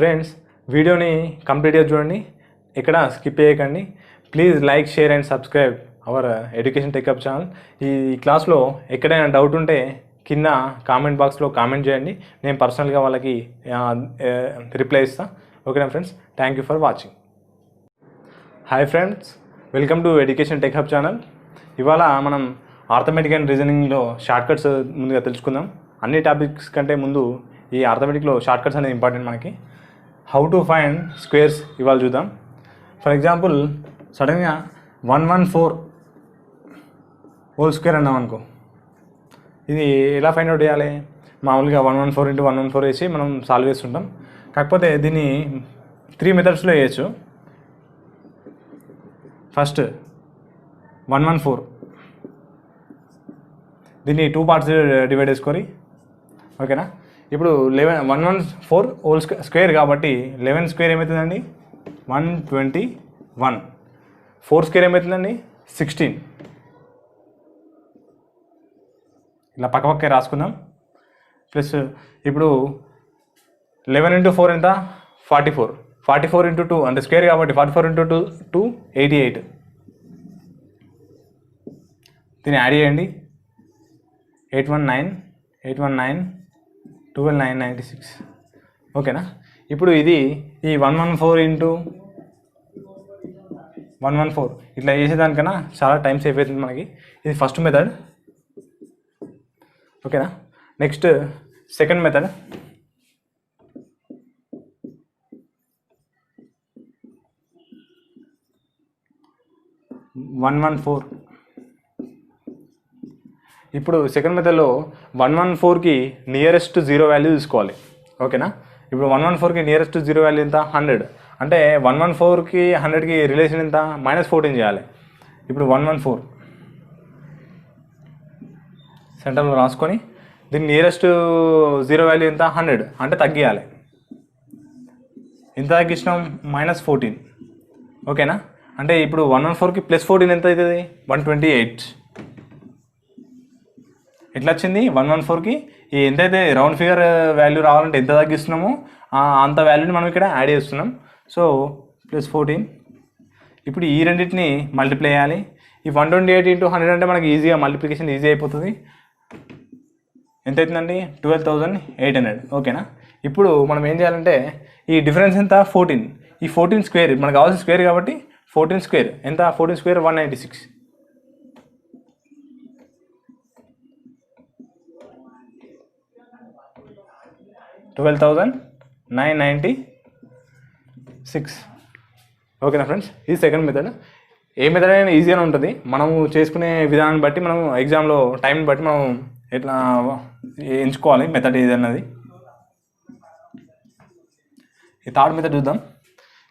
Friends వీడియోని కంప్లీట్గా చూడండి, ఎక్కడ స్కిప్ చేయకండి. Please like, share and subscribe our education tech up channel. ఈ క్లాస్లో ఎక్కడైనా డౌట్ ఉంటే కింద కామెంట్ బాక్స్లో కామెంట్ చేయండి, నేను పర్సనల్గా వాళ్ళకి రిప్లై ఇస్తాను. ఓకేనా friends, thank you for watching. Hi friends, welcome to education tech up channel. ఇవాళ మనం ఆర్థమెటిక్ అండ్ రీజనింగ్లో షార్ట్కట్స్ ముందుగా తెలుసుకుందాం. అన్ని టాపిక్స్ కంటే ముందు ఈ ఆర్థమెటిక్లో షార్ట్కట్స్ అనేది ఇంపార్టెంట్ మనకి. హౌ టు ఫైండ్ స్క్వేర్స్ ఇవాళ చూద్దాం. ఫర్ ఎగ్జాంపుల్ సడన్గా 114 హోల్ స్క్వేర్ అన్నాం అనుకో, ఇది ఎలా ఫైండ్ అవుట్ చేయాలి? మామూలుగా 114 × 114 వేసి మనం సాల్వ్ చేస్తుంటాం. కాకపోతే దీన్ని 3 మెథడ్స్లో వేయచ్చు. ఫస్ట్ 114 దీన్ని 2 పార్ట్స్ డివైడ్ చేసుకొని, ఓకేనా. ఇప్పుడు 114 హోల్ స్క్వేర్ కాబట్టి 11 స్క్వేర్ ఏమవుతుందండి? 121. 4 స్క్వేర్ ఏమవుతుందండి? 16. ఇలా పక్కపక్కే రాసుకుందాం. ప్లస్ ఇప్పుడు 11 × 4 ఎంత? 44. 44 × 2 అంటే స్క్వేర్ కాబట్టి 44 × 2 88. దీన్ని యాడ్ చేయండి. 819 12 996. ఓకేనా. ఇప్పుడు ఇది ఈ 114 × 114 ఇట్లా చేసేదానికన్నా చాలా టైం సేవ్ అవుతుంది మనకి. ఇది ఫస్ట్ మెథడ్, ఓకేనా. Next second method. ఇప్పుడు సెకండ్ మెథడ్లో 114కి నియరెస్ట్ జీరో వాల్యూ తీసుకోవాలి, ఓకేనా. ఇప్పుడు 114కి నియరెస్ట్ జీరో వాల్యూ ఎంత? 100. అంటే 114కి 100కి రిలేషన్ ఎంత? -14 చేయాలి. ఇప్పుడు 114 సెంటర్లో రాసుకొని దీని నియరెస్ట్ జీరో వాల్యూ ఎంత? 100. అంటే తగ్గియాలి. ఎంత తగ్గించినాం? -14. ఓకేనా. అంటే ఇప్పుడు 114కి +14 ఎంత అవుతుంది? 128. ఎట్లా వచ్చింది? 114కి ఎంతైతే రౌండ్ ఫిగర్ వాల్యూ రావాలంటే ఎంత తగ్గిస్తున్నామో అంత వాల్యూని మనం ఇక్కడ యాడ్ చేస్తున్నాం. సో +14. ఇప్పుడు ఈ రెండింటిని మల్టిప్లై చేయాలి. ఈ 128 × 100 అంటే మనకి ఈజీగా మల్టిప్లికేషన్ ఈజీ అయిపోతుంది. ఎంత అవుతుందండి? 12,800. ఓకేనా. ఇప్పుడు మనం ఏం చేయాలంటే ఈ డిఫరెన్స్ ఎంత? 14. ఈ 14 స్క్వేర్ మనకు కావాల్సిన స్క్వేర్ కాబట్టి 14 స్క్వేర్ ఎంత? 14 స్క్వేర్ 196. 12,996. ఓకేనా ఫ్రెండ్స్, ఇది సెకండ్ మెథడ్. ఏ మెథడ్ అయినా ఈజీగానే ఉంటుంది. మనము చేసుకునే విధానాన్ని బట్టి, మనం ఎగ్జామ్లో టైంని బట్టి మనం ఎట్లా ఎంచుకోవాలి మెథడ్ ఏదన్నది. ఈ థర్డ్ మెథడ్ చూద్దాం.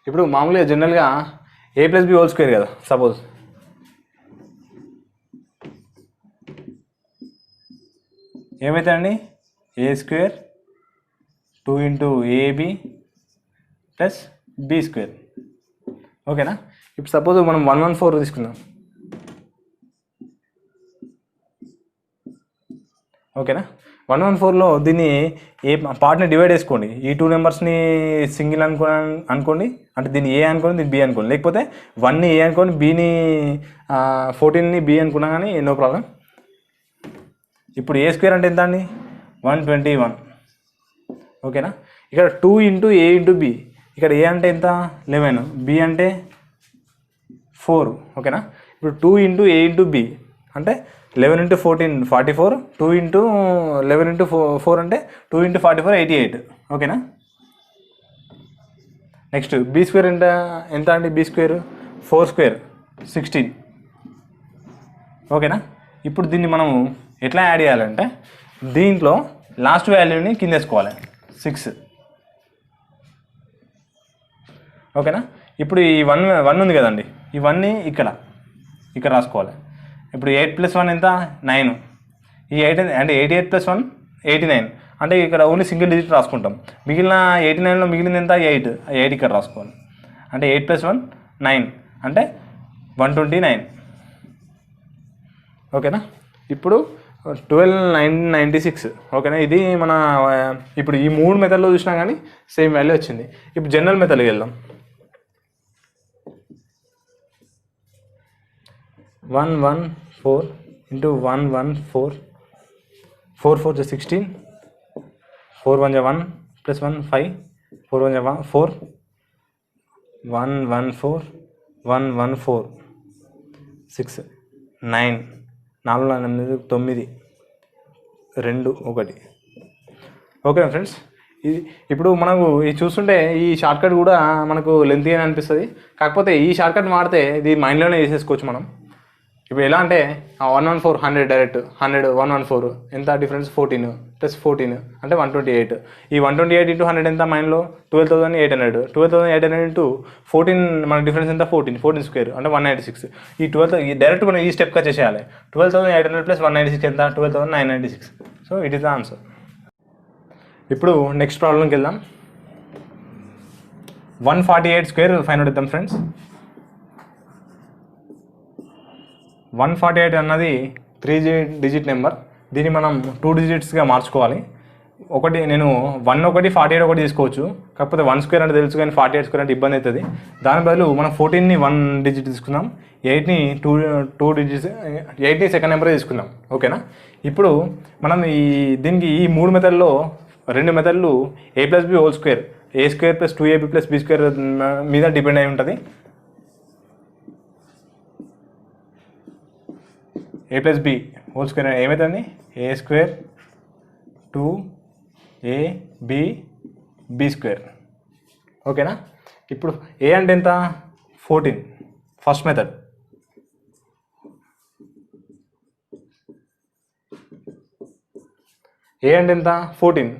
ఇప్పుడు మామూలుగా జనరల్గా a + b హోల్ స్క్వేర్ కదా. సపోజ్ ఏమవుతుందండి? a² 2 × ab + b². ఓకేనా. ఇప్పుడు సపోజ్ మనం 114 తీసుకుందాం, ఓకేనా. 114లో దీన్ని ఏ పార్ట్ని డివైడ్ చేసుకోండి. ఈ 2 నెంబర్స్ని సింగిల్ అనుకోండి, అంటే దీన్ని a అనుకోండి, దీన్ని b అనుకోండి. లేకపోతే 1ని a అనుకోండి, bని 14ని b అనుకున్నా కానీ నో ప్రాబ్లం. ఇప్పుడు a² అంటే ఎంత అండి? 121. ఓకేనా. ఇక్కడ 2 × a × b. ఇక్కడ a అంటే ఎంత? 11, b అంటే 4. ఓకేనా. ఇప్పుడు 2 × a × b అంటే 11 × 14 44. 2 × 11 × 4 అంటే 2 × 44 88. ఓకేనా. నెక్స్ట్ b² ఎంత అండి? b² 4² 16. ఓకేనా. ఇప్పుడు దీన్ని మనం ఎట్లా యాడ్ చేయాలంటే దీంట్లో లాస్ట్ వాల్యూని కింద వేసుకోవాలి, 6. ఓకేనా. ఇప్పుడు ఈ 1 ఉంది కదండి, ఈ 1ని ఇక్కడ రాసుకోవాలి. ఇప్పుడు 8 + 1 ఎంత? 9. ఈ 8 అంటే 88 + 1 89. అంటే ఇక్కడ ఓన్లీ సింగిల్ డిజిట్ రాసుకుంటాం. మిగిలిన 89లో మిగిలింది ఎంత? 8. 8 ఇక్కడ రాసుకోవాలి. అంటే 8 + 1 9 అంటే 129. ఓకేనా. ఇప్పుడు 12,996. ఓకేనా, ఇది మన ఇప్పుడు ఈ 3 మెథడ్లో చూసినా కానీ సేమ్ వాల్యూ వచ్చింది. ఇప్పుడు జనరల్ మెథడ్కి వెళ్దాం. 114 into 114, 4 4 is 16, 4 1 is 1 plus 1 5, 4 1 is 4, 114 114 6 9 4 8 9 2 1. Okay friends, ఇది ఇప్పుడు మనకు ఇది చూస్తుంటే ఈ షార్ట్కట్ కూడా మనకు లెంతీగా అనిపిస్తుంది. కాకపోతే ఈ షార్ట్కట్ వాడితే ఇది మైండ్లోనే చేసేసుకోవచ్చు మనం. ఇప్పుడు ఎలా అంటే 114 100 డైరెక్ట్ 100 114 ఎంత డిఫరెన్స్ 14 ప్లస్ 14 అంటే 128. ఈ 128 ఇంటూ 100 ఎంత మైండ్లో 12,800. 12,800 ఇంటూ 14 మన డిఫరెన్స్ ఎంత 14 స్క్వేర్ అంటే 196. ఈ 12 డైరెక్ట్ మనం ఈ స్టెప్గా చేసేయాలి. 12,800 ప్లస్ 196 ఎంత 12,996. So it is the answer. ఇప్పుడు నెక్స్ట్ ప్రాబ్లంకి వెళ్దాం. 148 స్క్వేర్ ఫైండ్ అవుట్ ఇద్దాం ఫ్రెండ్స్. 148 అన్నది 3 డిజిట్ నెంబర్. దీన్ని మనం 2 డిజిట్స్గా మార్చుకోవాలి. ఒకటి నేను 1 ఒకటి 48 ఒకటి తీసుకోవచ్చు. కాకపోతే 1 స్క్వేర్ అంటే తెలుసు కానీ 48 స్క్వేర్ అంటే ఇబ్బంది అవుతుంది. దాని బదులు మనం 14ని 1 డిజిట్ తీసుకుందాం, 8ని 2 డిజిట్స్, 8ని సెకండ్ నెంబర్ తీసుకుందాం. ఓకేనా, ఇప్పుడు మనం దీనికి ఈ 3 మెథడ్లో 2 మెథడ్లు a plus B whole square, a square plus 2ab plus B square మీద డిపెండ్ అయి ఉంటుంది. a plus B whole square ఏమవుతుంది a square 2ab B square. ఓకేనా, ఇప్పుడు a అంటే ఎంత 14 ఫస్ట్ మెథడ్. a అంటే ఎంత 14,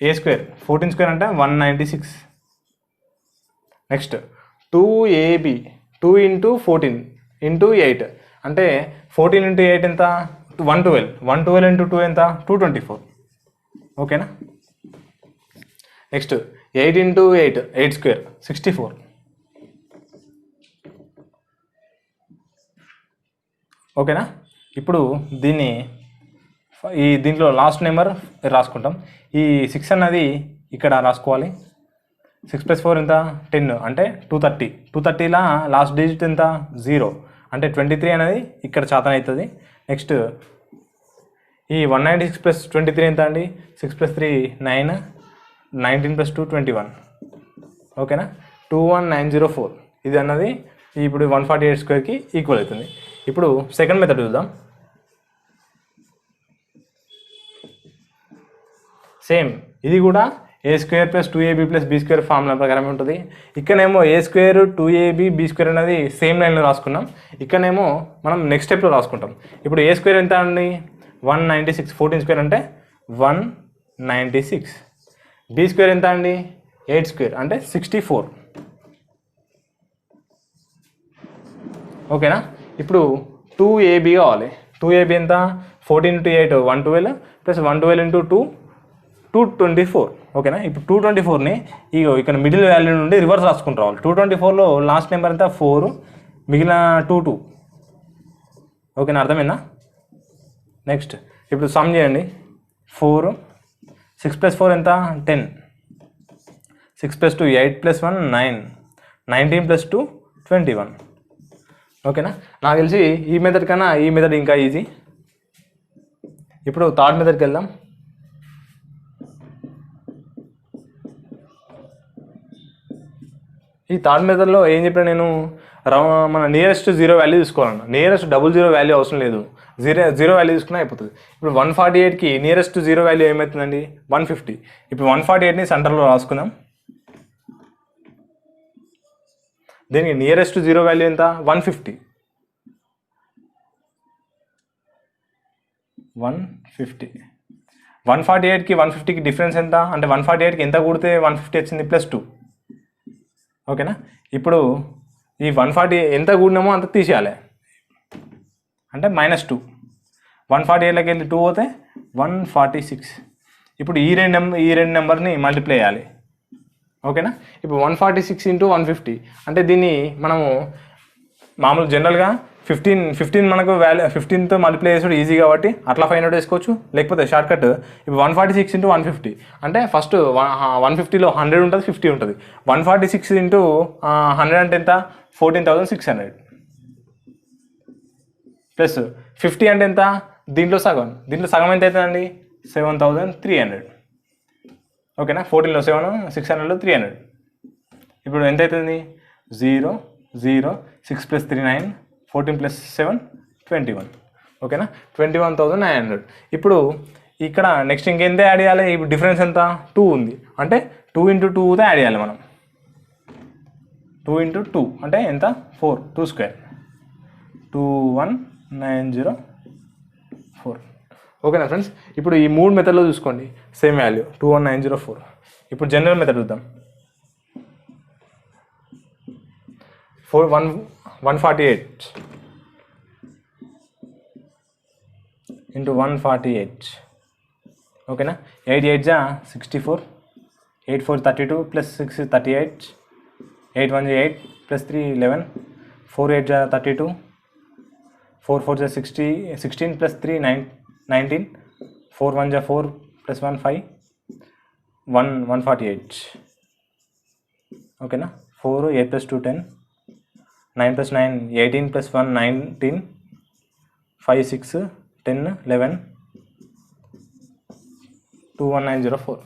a స్క్వేర్ 14 స్క్వేర్ అంటే 196. నెక్స్ట్ 2ab 2 ఇంటూ 14 ఇంటూ 8 అంటే 14 ఇంటూ 8 ఎంత 112. 112 ఇంటూ 2 ఎంత 224. ఓకేనా, నెక్స్ట్ 8 ఇంటూ 8 స్క్వేర్ 64. ఓకేనా, ఇప్పుడు దీంట్లో లాస్ట్ నెంబర్ రాసుకుంటాం. ఈ 6 అన్నది ఇక్కడ రాసుకోవాలి. 6 + 4 ఎంత 10 అంటే 230. 230లా లాస్ట్ డిజిట్ ఎంత 0 అంటే 23 అనేది ఇక్కడ శాతం అవుతుంది. నెక్స్ట్ ఈ 196 + 23 ఎంత అండి 6 + 3 9, 19 + 2 21. ఓకేనా, 21904 ఇది అన్నది ఇప్పుడు 148 స్క్వేర్కి ఈక్వల్ అవుతుంది. ఇప్పుడు సెకండ్ మెథడ్ చూద్దాం. సేమ్ ఇది కూడా a square plus 2ab plus B square formula ప్రకారం ఉంటుంది. ఇక్కడనేమో a square 2ab B square అనేది సేమ్ లైన్లో రాసుకున్నాం. ఇక్కడనేమో మనం నెక్స్ట్ స్టెప్లో రాసుకుంటాం. ఇప్పుడు a స్క్వేర్ ఎంత అండి 196, 14 స్క్వేర్ అంటే 196. బి స్క్వేర్ ఎంత అండి 8 స్క్వేర్ అంటే 64. ఓకేనా, ఇప్పుడు 2ab కావాలి. 2ab ఎంత 14 ఇంటూ 8 112 ప్లస్ 112 ఇంటూ 2 224. ఓకేనా, ఇప్పుడు 224ని ఇక్కడ మిడిల్ వాల్యూ నుండి రివర్స్ రాసుకుంటూ రావాలి. 224లో లాస్ట్ నెంబర్ ఎంత 4, మిగిలిన 2. ఓకేనా, అర్థమైందా? నెక్స్ట్ ఇప్పుడు సమ్ చేయండి. 4 6 + 4 ఎంత 10, 6 + 2 8 + 1 9, 19 + 2 21. ఓకేనా, నాకు తెలిసి ఈ మెథడ్ కన్నా ఈ మెథడ్ ఇంకా ఈజీ. ఇప్పుడు థర్డ్ మెథడ్కి వెళ్దాం. ఈ థర్డ్ మెథడ్లో ఏం చెప్పాను నేను, మన నియరెస్ట్ 0 వాల్యూ తీసుకోవాలన్నా. నియరెస్ట్ 00 వాల్యూ అవసరం లేదు, 0 వాల్యూ తీసుకున్నా అయిపోతుంది. ఇప్పుడు 148కి నియరెస్ట్ 0 వాల్యూ ఏమవుతుందండి 150. ఇప్పుడు 148ని సెంటర్లో రాసుకుందాం. దీనికి నియరెస్ట్ 0 వాల్యూ ఎంత 150. 148కి 150కి డిఫరెన్స్ ఎంత అంటే 148కి ఎంత కూడితే 150 వచ్చింది +2. ఓకేనా, ఇప్పుడు ఈ 140 ఎంత కూడినామో అంత తీసేయాలి అంటే -2. 148లోకి వెళ్ళి 2 పోతే 146. ఇప్పుడు ఈ రెండు నెంబర్ని మల్టిప్లై చేయాలి. ఓకేనా, ఇప్పుడు 146 × 150 అంటే దీన్ని మనము మామూలు జనరల్గా 15 మనకు వాల్యూ 15తో మల్టిప్లై చేసుడు ఈజీ కాబట్టి అట్లా 500 వేసుకోవచ్చు. లేకపోతే షార్ట్ కట్ ఇప్పుడు 146 × 150 అంటే ఫస్ట్ 150లో 100 ఉంటుంది, 50 ఉంటుంది. 146 × 100 అంటే ఎంత? 14,600 ప్లస్ 50 అంటే ఎంత? దీంట్లో సగం ఎంత అవుతుందండి? 7,300. ఓకేనా? 14లో 7, 600లో 300. ఇప్పుడు ఎంత అవుతుంది? 0 0 6 + 3 9, 14 + 7 21. ఓకేనా? 21,900. ఇప్పుడు ఇక్కడ నెక్స్ట్ ఇంకెంత యాడ్ చేయాలి? ఇప్పుడు డిఫరెన్స్ ఎంత? 2 ఉంది అంటే 2 × 2తో యాడ్ చేయాలి మనం. 2 × 2 అంటే ఎంత? 4, 2 స్క్వేర్ 21904. ఓకేనా ఫ్రెండ్స్? ఇప్పుడు ఈ 3 మెథడ్లో చూసుకోండి సేమ్ వాల్యూ 21904. ఇప్పుడు జనరల్ మెథడ్ చూద్దాం. 148 × 148. ఓకేనా? 8 8 64, 8 4 32 + 6 38, 8 1 8 + 3 11, 4 8 32, 4 4 16 + 3 19, 4 1 4 + 1 5, 148. ఓకేనా? 4 8 + 2 10, 9 + 9 18 + 1 19, 5 6 10 11, 21904.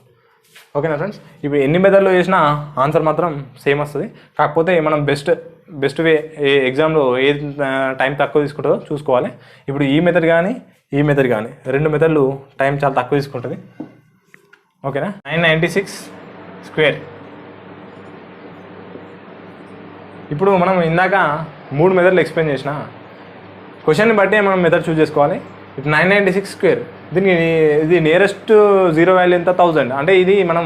ఓకేనా ఫ్రెండ్స్? ఇప్పుడు ఎన్ని మెథడ్లో చేసినా ఆన్సర్ మాత్రం సేమ్ వస్తుంది. కాకపోతే మనం బెస్ట్ వే ఎగ్జామ్లో ఏ టైం తక్కువ తీసుకుంటుందో చూసుకోవాలి. ఇప్పుడు ఈ మెథడ్ కానీ ఈ మెథడ్ కానీ 2 మెథడ్లు టైం చాలా తక్కువ తీసుకుంటుంది. ఓకేనా? 996 స్క్వేర్. ఇప్పుడు మనం ఇందాక 3 మెథడ్లు ఎక్స్ప్లెయిన్ చేసిన క్వశ్చన్ని బట్టి మనం మెథడ్ చూస్ చేసుకోవాలి. ఇప్పుడు 996 స్క్వేర్ దీనికి ఇది నియరెస్ట్ జీరో వాల్యూ ఎంత? 1000. అంటే ఇది మనం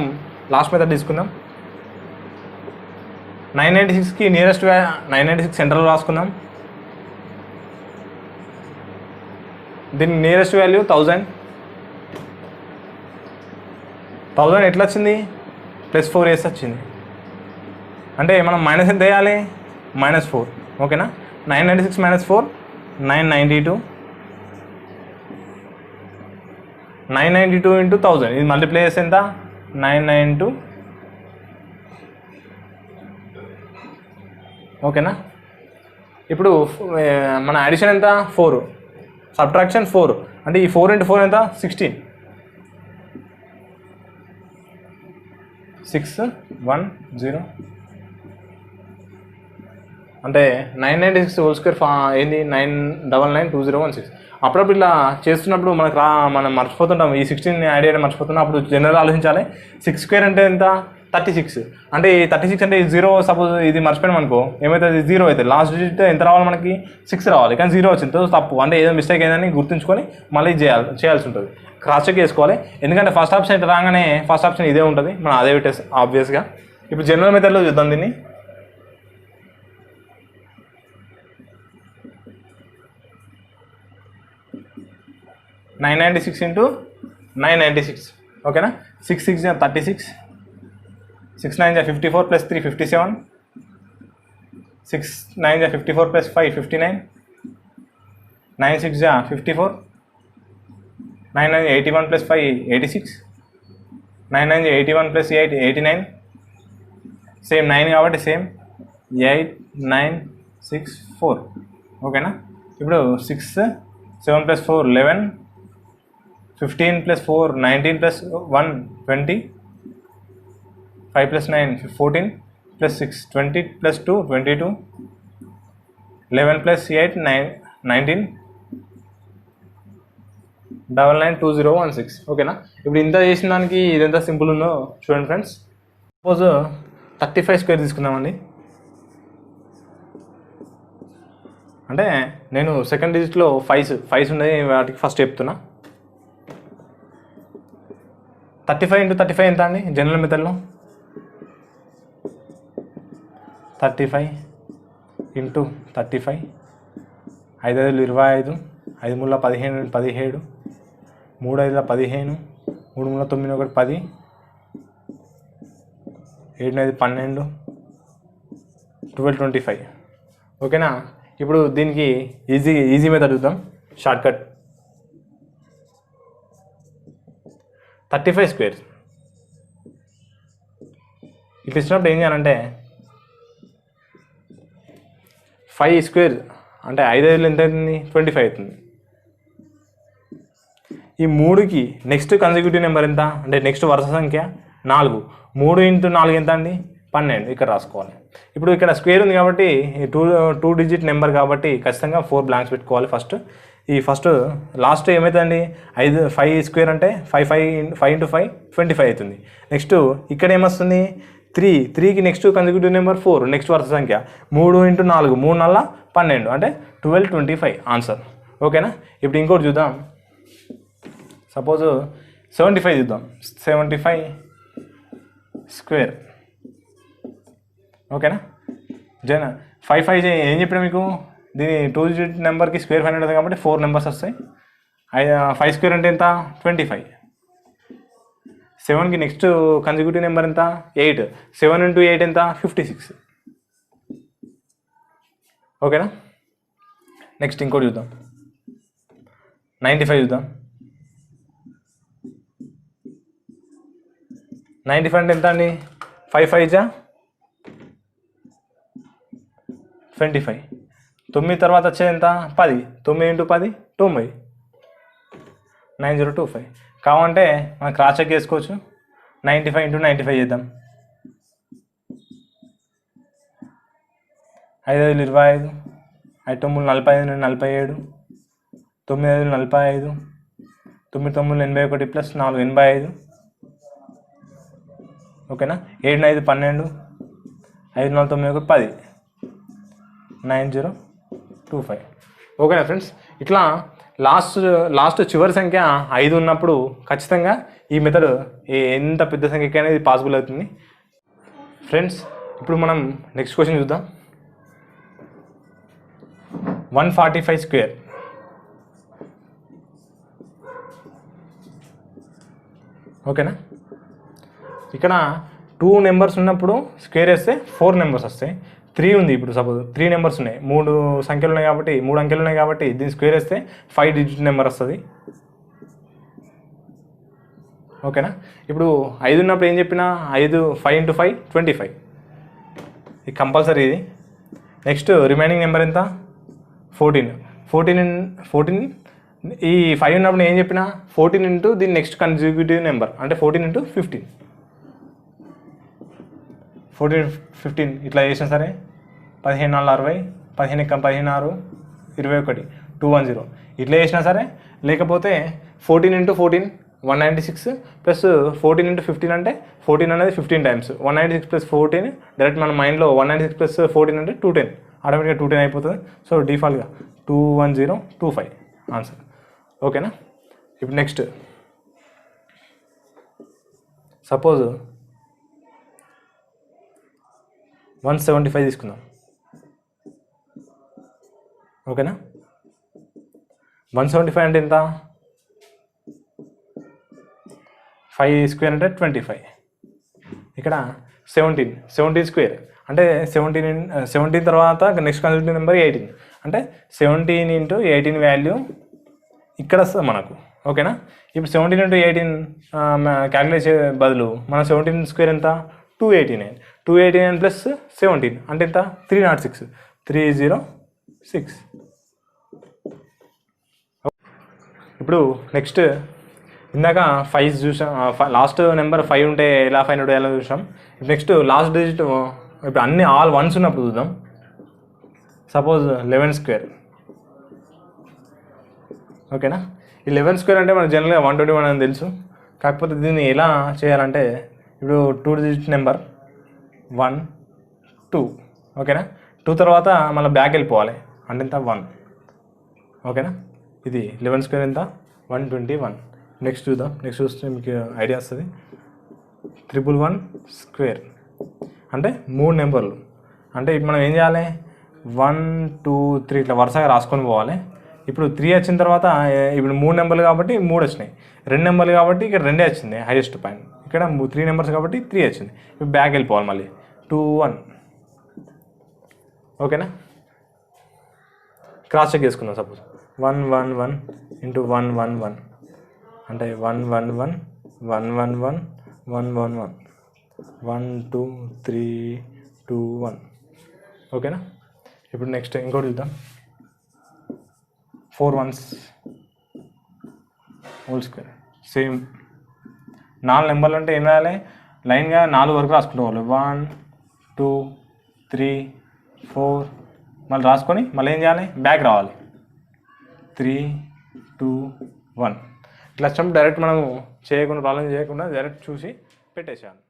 లాస్ట్ మెథడ్ తీసుకుందాం. 996కి నియరెస్ట్ 996 సెంటర్లో రాసుకుందాం. దీనికి నియరెస్ట్ వాల్యూ 1000. 1000 ఎట్లా వచ్చింది? +4 వేసి వచ్చింది. అంటే మనం మైనస్ ఎంత వేయాలి? -4. ఓకేనా? 996 - 4 992. 992 × 1000 ఇది మల్టిప్లై చేస్తే ఎంత? 992. ఓకేనా? ఇప్పుడు మన అడిషన్ ఎంత? 4, సబ్ట్రాక్షన్ 4. అంటే ఈ 4 × 4 ఎంత? 16. 610 అంటే 996 హోల్ స్క్వేర్ ఏంది? 9992016. అప్పుడప్పుడు ఇలా చేస్తున్నప్పుడు మనం మర్చిపోతుంటాం. ఈ 16 యాడ్ చేయడం మర్చిపోతున్నాం. అప్పుడు జనరల్ ఆలోచించాలి. 6 స్క్వేర్ అంటే ఎంత? 36. అంటే ఈ 36 అంటే 0 సపోజ్ ఇది మర్చిపోయాం అనుకో ఏమవుతుంది? 0 అవుతుంది. లాస్ట్ డిజిట్ ఎంత రావాలి మనకి? 6 రావాలి. కానీ 0 వచ్చింది. తప్పు. అంటే ఏదో మిస్టేక్ అయిందని గుర్తుంచుకొని మళ్ళీ చేయాల్సి ఉంటుంది. క్రాస్ చెక్ చేసుకోవాలి. ఎందుకంటే ఫస్ట్ ఆప్షన్ రాగానే ఫస్ట్ ఆప్షన్ ఇదే ఉంటుంది. మనం అదే పెట్టేసి ఆబ్వియస్గా. ఇప్పుడు జనరల్ మెథడ్లో చూద్దాం దీన్ని. (996 × 996). ఓకేనా? 6 6 36, 6 9 54 + 3 57, 6 9 54 + 5 59, 9 6 54, 9 9 81 + 5 86, 9 9 81 + 8 89. సేమ్ 9 కాబట్టి సేమ్ 8 9 6 4. ఓకేనా? ఇప్పుడు 6 7 + 4 11, 15 + 4 19 + 1 20, 5 + 9 14 + 6 20 + 2 22, 11 + 8 19, 992016. ఓకేనా? ఇప్పుడు ఇంత చేసిన దానికి ఇదెంత సింపుల్ ఉందో చూడండి ఫ్రెండ్స్. సపోజ్ 35 స్క్వేర్ తీసుకుందామండి. అంటే నేను సెకండ్ డిజిట్లో 5s ఉన్నాయి వాటికి ఫస్ట్ చెప్తున్నా. 35 × 35 ఎంత అండి జనరల్ మెథడ్లో? 35 × 35 5 5 25, 5 3 15 17, 3 5 15, 3 3 9 1 10, 7 9 12, 12 25. ఓకేనా? ఇప్పుడు దీనికి ఈజీ మెథడ్ చూద్దాం. Shortcut 35 square. ఇట్లా ఇచ్చినప్పుడు ఏం చేయాలంటే 5 స్క్వేర్ అంటే 5 ఎంత అవుతుంది, 25 అవుతుంది. ఈ 3కి నెక్స్ట్ కన్సిక్యూటివ్ నెంబర్ ఎంత అంటే నెక్స్ట్ వరుస సంఖ్య 4. 3 × 4 ఎంత అండి, 12. ఇక్కడ రాసుకోవాలి. ఇప్పుడు ఇక్కడ స్క్వేర్ ఉంది కాబట్టి టూ డిజిట్ నెంబర్ కాబట్టి ఖచ్చితంగా 4 బ్లాంక్స్ పెట్టుకోవాలి. ఫస్ట్ లాస్ట్ ఏమవుతుందండి, 5 స్క్వేర్ అంటే 5 × 5 25 అవుతుంది. నెక్స్ట్ ఇక్కడ ఏమొస్తుంది, 3కి నెక్స్ట్ కన్సిక్యూటివ్ నెంబర్ 4 నెక్స్ట్ వరుస సంఖ్య 3 × 4 3 × 12 అంటే 12 25 ఆన్సర్. ఓకేనా. ఇప్పుడు ఇంకోటి చూద్దాం. సపోజ్ 75 చూద్దాం. 75 స్క్వేర్. ఓకేనా. 5 ఏం చెప్పినా మీకు, దీని 2 డిజిట్ నెంబర్కి స్క్వేర్ 5 ఉంటుంది కాబట్టి 4 నెంబర్స్ వస్తాయి. 5 స్క్వేర్ అంటే ఎంత, 25. 7కి నెక్స్ట్ కన్సిక్యూటివ్ నెంబర్ ఎంత, 8. 7 × 8 ఎంత, 56. ఓకేనా. నెక్స్ట్ ఇంకోటి చూద్దాం. 95 చూద్దాం. 95 అంటే ఎంత అండి, 5 5 × 25. 9 తర్వాత వచ్చేది ఎంత, 10. 9 × 10 90. 9025. కావాలంటే మనం క్రాస్ చెక్ చేసుకోవచ్చు. 95 × 95 చేద్దాం. 5 5 25, 5 9 45 47, 9 5 45, 9 9 81 ప్లస్ 4 85. ఓకేనా. 7 5 12, 5 4 9 10, 9025. ఓకేనా ఫ్రెండ్స్. ఇట్లా లాస్ట్ చివరి సంఖ్య 5 ఉన్నప్పుడు ఖచ్చితంగా ఈ మెథడ్ ఎంత పెద్ద సంఖ్యకి అనేది పాసిబుల్ అవుతుంది. ఫ్రెండ్స్ ఇప్పుడు మనం నెక్స్ట్ క్వశ్చన్ చూద్దాం. 145 స్క్వేర్. ఓకేనా. ఇక్కడ 2 నెంబర్స్ ఉన్నప్పుడు స్క్వేర్ వేస్తే 4 నెంబర్స్ వస్తాయి. 3 ఉంది. ఇప్పుడు సపోజ్ 3 నెంబర్స్ ఉన్నాయి, 3 సంఖ్యలు ఉన్నాయి కాబట్టి 3 అంకెలు ఉన్నాయి కాబట్టి దీన్ని స్క్వేర్ వేస్తే 5 డిజిట్ నెంబర్ వస్తుంది. ఓకేనా. ఇప్పుడు 5 ఉన్నప్పుడు ఏం చెప్పినా 5 × 5 25. ఇది కంపల్సరీ ఇది. నెక్స్ట్ రిమైనింగ్ నెంబర్ ఎంత, 14. ఈ 5 ఉన్నప్పుడు ఏం చెప్పినా 14 × దీని నెక్స్ట్ కన్సిక్యూటివ్ నెంబర్ అంటే 14 × 15. 14 15 ఇట్లా చేసినా సరే 15 4 60, 15 16 21 210 ఇట్లా చేసినా సరే, లేకపోతే 14 × 14 196 ప్లస్ 14 × 15 అంటే 14 అనేది 15 టైమ్స్ 196 ప్లస్ 14 డైరెక్ట్ మన మైండ్లో 196 ప్లస్ 14 అంటే 210 ఆటోమేటిక్గా 210 అయిపోతుంది. సో డిఫాల్ట్గా 21025 ఆన్సర్. ఓకేనా. ఇప్పుడు నెక్స్ట్ సపోజ్ 175 తీసుకుందాం. ఓకేనా. 175 అంటే ఎంత, 5 స్క్వేర్ అంటే 25. ఇక్కడ 17 స్క్వేర్ అంటే 17 తర్వాత నెక్స్ట్ కన్సిక్యూటివ్ నెంబర్ 18 అంటే 17 × 18 వాల్యూ ఇక్కడ వస్తుంది మనకు. ఓకేనా. ఇప్పుడు 17 × 18 క్యాలిక్యులేట్ చేసే బదులు మన 17 స్క్వేర్ ఎంత, 289. 289 ప్లస్ 17 అంటే ఎంత, 306. 306. ఇప్పుడు నెక్స్ట్ ఇందాక 5 చూసాం, లాస్ట్ నెంబర్ 5 ఉంటే ఎలా ఫైండ్ అవుట్ చేయాలో చూసాం. నెక్స్ట్ లాస్ట్ డిజిట్ ఇప్పుడు అన్ని ఆల్ 1s ఉన్నప్పుడు చూద్దాం. Suppose 11 square. ఓకేనా. ఈ 11 స్క్వేర్ అంటే మనకు జనరల్గా 121 అని తెలుసు. కాకపోతే దీన్ని ఎలా చేయాలంటే ఇప్పుడు 2 డిజిట్ నెంబర్ 1 2. ఓకేనా. 2 తర్వాత మళ్ళీ బ్యాక్ వెళ్ళిపోవాలి అంటే ఎంత, 1. ఓకేనా. ఇది 11 స్క్వేర్ ఎంత, 121. నెక్స్ట్ చూద్దాం. నెక్స్ట్ చూస్తే మీకు ఐడియా వస్తుంది. 111 స్క్వేర్ అంటే 3 నెంబర్లు. అంటే ఇప్పుడు మనం ఏం చేయాలి, 1 2 3 ఇట్లా వరుసగా రాసుకొని పోవాలి. ఇప్పుడు 3 వచ్చిన తర్వాత ఇప్పుడు 3 నెంబర్లు కాబట్టి 3 వచ్చినాయి. 2 నెంబర్లు కాబట్టి ఇక్కడ 2 వచ్చింది హైయెస్ట్ పాయింట్. ఇక్కడ 3 నెంబర్స్ కాబట్టి 3 వచ్చింది. ఇప్పుడు బ్యాక్ వెళ్ళిపోవాలి మళ్ళీ 2 1. ఓకేనా. క్రాస్ చెక్ చేసుకుందాం. సపోజ్ 1 1 1 ఇంటూ 1 1 1 అంటే 1 1 1 1 1 1 1 1 1 1 2 3 2 1. ఓకేనా? ఇప్పుడు నెక్స్ట్ ఇంకోటి చూద్దాం. 4 1s హోల్ స్క్వేర్. సేమ్ 4 నెంబర్లు అంటే ఏం రాయాలి? లైన్గా 4 వరకు రాసుకుంటాం. 1 2 3 4 మళ్ళీ రాసుకొని మళ్ళీ ఏం చేయాలి? బ్యాక్ రావాలి. 3 2 1 ఇట్లా వచ్చినప్పుడు డైరెక్ట్ మనం చేయకుండా ప్రాబ్లం చేయకుండా డైరెక్ట్ చూసి పెట్టేసేయాలి.